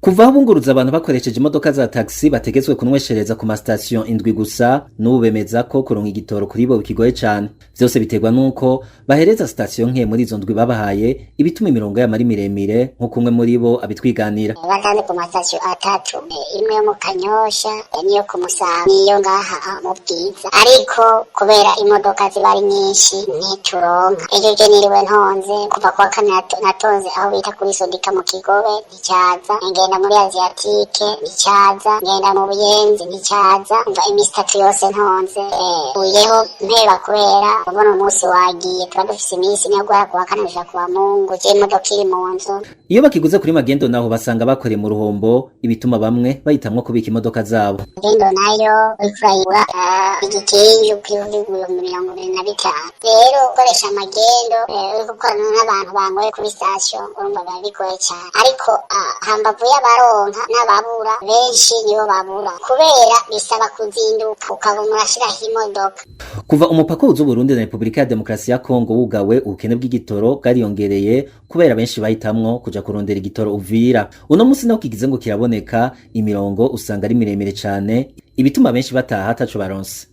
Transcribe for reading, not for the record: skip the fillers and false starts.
Kuva aho bunguruza abantu bakoresheje imodoka za taxi bategetswe kunweshereza ku mastation indwi gusa, n'ubu bemeza ko kuronka igitoro kuri bo bikigoye cane. Vyose biterwa nuko bahereza station nke muri izo ndwi babahaye, ibituma imirongo yama ari miremire nk'uko umwe muri bo abitwiganira. Bagande ku mastation atatu, imwe yo mu Kanyosha, niyo ku Musaga, niyo ngaha mu Bwiza. Ariko kubera imodoka ziba ari nyinshi ntituronka. Ejo je niriwe ntonze kuva kwa kane natonze aho bita kuri Sodika mu Kigobe nticyaza. Ngenda muri Asiatique nticyaza, ngenda mu Buyenzi nticyaza, umva imisi itatu yose ntonze. Uyeho mpeba kubera ubona umunsi wagiye, tuba dufise imisi niyo guhera kuwa kane kuja kuwa Mungu, je imodoka iri mu nzu. Iyo bakiguze kuri magendo naho basanga bakoreye mu ruhombo, ibituma bamwe bahitamwo kubika imodoka zabo. Magendo nayo uriko urayigura igikingi ukigura 25. Rero ukoresha magendo uriko ukorana n'abantu bangoye kuri station urumva biba bigoye cane. Ariko hambavu y'abaronka n'ababura benshi nibo babura kubera bisaba kuzinduka ukabona urashiraho imodoka. Kuva umupaka uza Burundi na Republika ya Demokarasi ya Kongo wugawe, ubukene bw'igitoro bwariyongereye kubera benshi bahitamwo kuja kurondera igitoro Uvira. Uno musi naho kigize ngo kiraboneka, imirongo usanga ari miremire cane, ibituma benshi bataha ataco baronse.